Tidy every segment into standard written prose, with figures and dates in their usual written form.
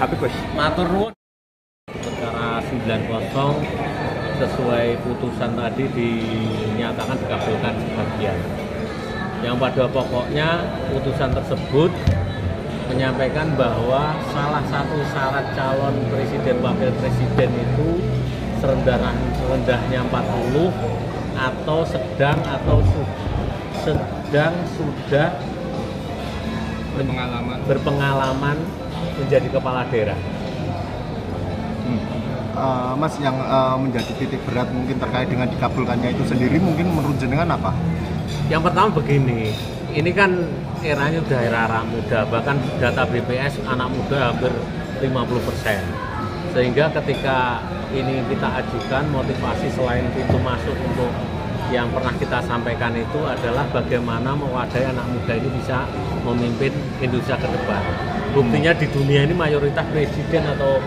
Habib Bos. Matur nuwun. Perkara 90 sesuai putusan tadi dinyatakan dikabulkan sebagian. Yang pada pokoknya putusan tersebut menyampaikan bahwa salah satu syarat calon presiden wakil presiden itu serendahnya 40 atau sedang sudah berpengalaman menjadi kepala daerah. Mas, yang menjadi titik berat mungkin terkait dengan dikabulkannya itu sendiri mungkin menurut jenengan apa? Yang pertama begini, ini kan eranya udah era anak muda, bahkan data BPS anak muda hampir 50%. Sehingga ketika ini kita ajukan, motivasi selain pintu masuk untuk yang pernah kita sampaikan itu adalah bagaimana mewadahi anak muda ini bisa memimpin Indonesia ke depan. Buktinya di dunia ini mayoritas presiden atau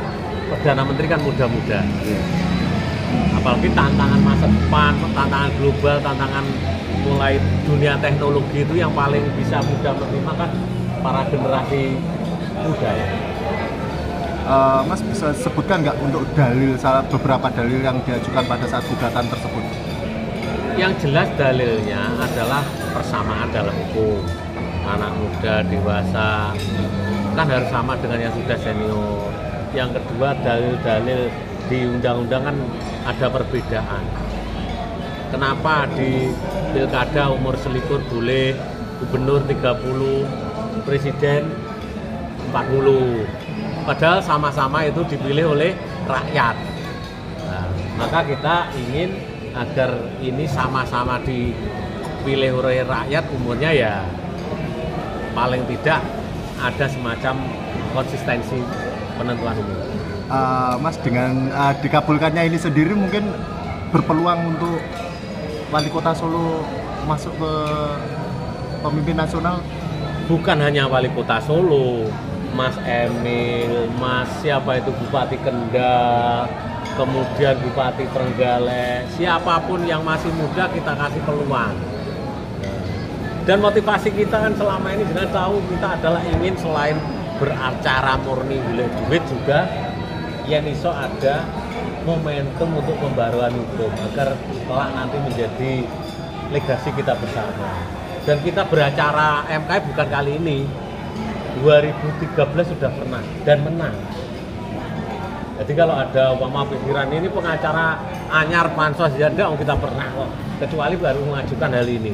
Perdana Menteri kan muda-muda. Apalagi tantangan masa depan, tantangan global, tantangan mulai dunia teknologi itu yang paling bisa mudah menerima kan para generasi muda ya. Mas bisa sebutkan nggak untuk beberapa dalil yang diajukan pada saat gugatan tersebut? Yang jelas dalilnya adalah persamaan dalam hukum. Anak muda, dewasa kan harus sama dengan yang sudah senior. Yang kedua, dalil-dalil di undang-undang kan ada perbedaan. Kenapa di pilkada umur selikur boleh, gubernur 30, presiden 40. Padahal sama-sama itu dipilih oleh rakyat. Nah, maka kita ingin agar ini sama-sama dipilih oleh rakyat, umurnya ya paling tidak ada semacam konsistensi penentuan umur. Mas, dengan dikabulkannya ini sendiri mungkin berpeluang untuk wali kota Solo masuk ke pemimpin nasional? Bukan hanya wali kota Solo, Mas Emil, Mas siapa itu Bupati Kendal, kemudian Bupati Trenggalek, siapapun yang masih muda kita kasih peluang. Dan motivasi kita kan selama ini jangan tahu kita adalah ingin selain beracara murni golek duit juga yang iso ada momentum untuk pembaruan hukum agar kelak nanti menjadi legasi kita bersama. Dan kita beracara MK bukan kali ini, 2013 sudah pernah dan menang. Jadi kalau ada umpama pikiran ini pengacara anyar pansos ya enggak, kita pernah kok, kecuali baru mengajukan hal ini.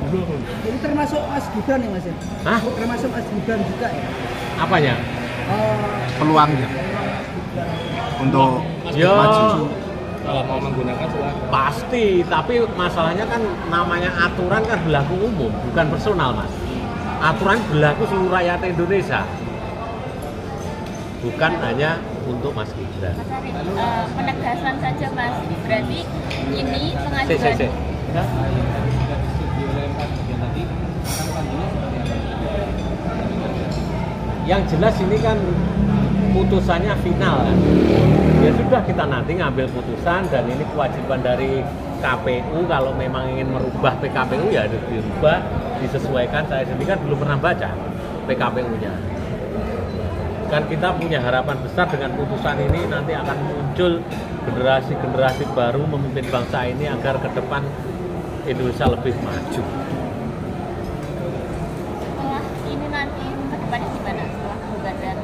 Ini termasuk Mas Gibran ya Mas? Hah? Termasuk Mas Gibran juga ya? Apanya? Peluangnya untuk maju. Kalau mau menggunakan silakan. Pasti, tapi masalahnya kan namanya aturan kan berlaku umum, bukan personal Mas. Aturan berlaku seluruh rakyat Indonesia, bukan hanya untuk Mas Gibran. Mas Arief, penegasan saja Mas, berarti ini pengajuan. Yang jelas ini kan putusannya final kan. Ya sudah, kita nanti ngambil putusan dan ini kewajiban dari KPU kalau memang ingin merubah PKPU ya harus dirubah, disesuaikan. Saya sendiri kan belum pernah baca PKPU-nya. Kan kita punya harapan besar dengan putusan ini nanti akan muncul generasi-generasi baru memimpin bangsa ini agar ke depan Indonesia lebih maju. Setelah ini nanti ke depannya gimana setelah gugatan?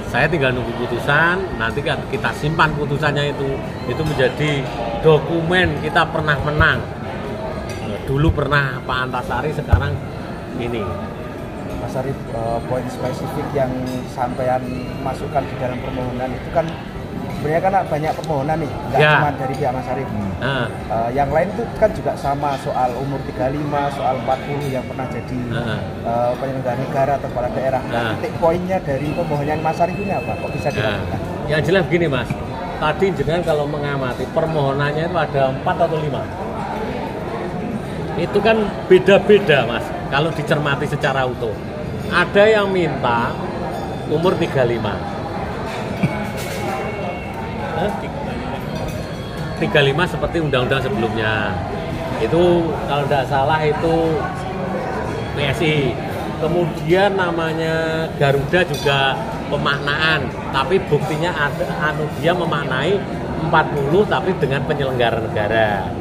Saya tinggal nunggu putusan, nanti kan kita simpan putusannya itu menjadi dokumen kita pernah menang. Dulu pernah Pak Antasari, sekarang ini. Mas Arief, poin spesifik yang sampean masukkan di dalam permohonan itu kan sebenarnya kan banyak permohonan nih, nggak Ya. cuma dari pihak Mas Arief. Yang lain itu kan juga sama, soal umur 35, soal 40 yang pernah jadi penyelenggara negara atau kepala daerah. Nah, titik poinnya dari permohonan Mas Arief ini apa? Kok bisa dilakukan? Yang jelas begini Mas, tadi jenengan kalau mengamati permohonannya itu ada 4 atau 5. Itu kan beda-beda Mas, kalau dicermati secara utuh. Ada yang minta umur 35. 35 seperti undang-undang sebelumnya. Itu kalau tidak salah itu PSI. Kemudian namanya Garuda juga pemaknaan, tapi buktinya ada, dia memaknai 40 tapi dengan penyelenggara negara.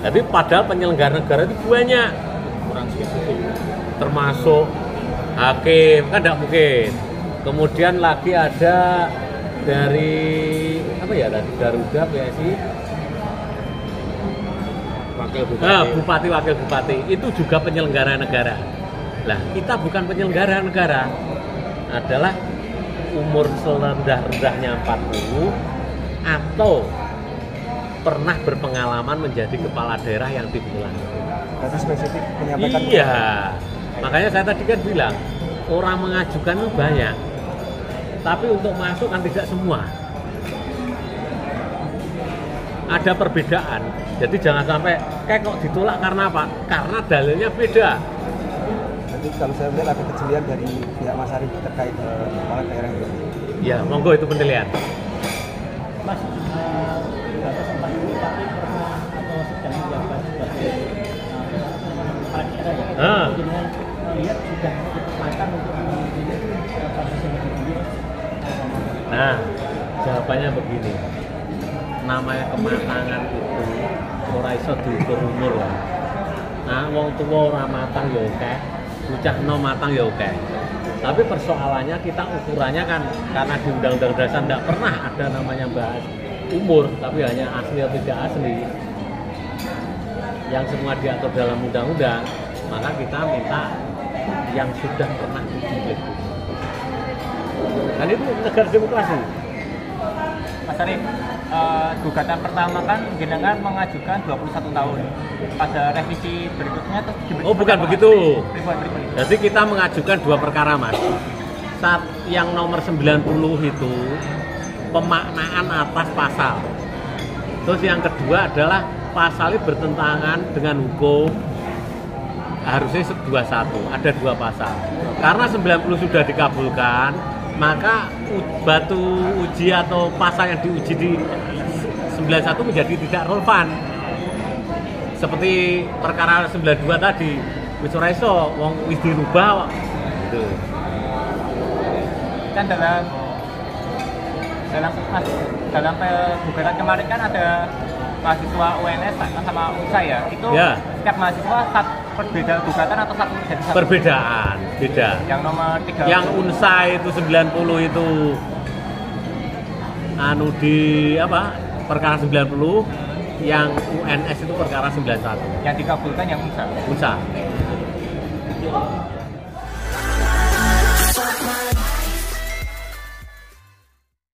Tapi padahal penyelenggara negara itu banyak, kurang spesifik, termasuk hakim kan tidak mungkin. Kemudian lagi ada dari apa ya, dari Garuda, PSI, bupati, wakil bupati itu juga penyelenggara negara. Lah kita bukan penyelenggara negara, adalah umur serendah-rendahnya 40 atau pernah berpengalaman menjadi kepala daerah yang dimulai. Berarti spesifik menyampaikan. Iya, makanya saya tadi kan bilang orang mengajukan itu banyak, tapi untuk masuk kan tidak semua. Ada perbedaan, jadi jangan sampai kayak kok ditolak karena apa? Karena dalilnya beda. Jadi kalau saya melihat ada kejelian dari pihak Mas Arief terkait kepala daerah itu. Ya, monggo itu penilaian. Mas, batas 40 tapi pernah atau sedang menjabat sebagai kepala daerah ya? Dengan melihat sudah matang untuk menjadi batas yang lebih tinggi. Nah, jawabannya begini. Namanya kematangan itu ora iso diukur umur lah. Nah, wong tua ora matang ya oke, bocah enom matang ya oke. Tapi persoalannya kita ukurannya kan karena di Undang-Undang Dasar tidak pernah ada namanya bahas umur, tapi hanya asli atau tidak asli. Yang semua diatur dalam undang-undang, maka kita minta yang sudah pernah uji. Dan itu negara demokrasi. Mas Arief, gugatan pertama kan jenengan mengajukan 21 tahun. Pada revisi berikutnya terus Oh, bukan begitu. Pribadi. Jadi kita mengajukan dua perkara, Mas. Saat yang nomor 90 itu pemaknaan atas pasal. Terus yang kedua adalah pasalnya bertentangan dengan hukum. Harusnya 21, ada dua pasal. Karena 90 sudah dikabulkan, maka batu uji atau pasal yang diuji di 91 menjadi tidak relevan. Seperti perkara 92 tadi, wis ora iso wong wis dirubah gitu. Kan dalam gugatan kemarin kan ada mahasiswa UNS sama UNSA ya. Itu Ya. Setiap mahasiswa berbeda gugatan atau satu jadi satu? Perbedaan, beda. Yang nomor 3. Yang UNSA itu 90 itu di apa? Perkara 90, yang UNS itu perkara 91. Yang dikabulkan yang UNSA. UNSA.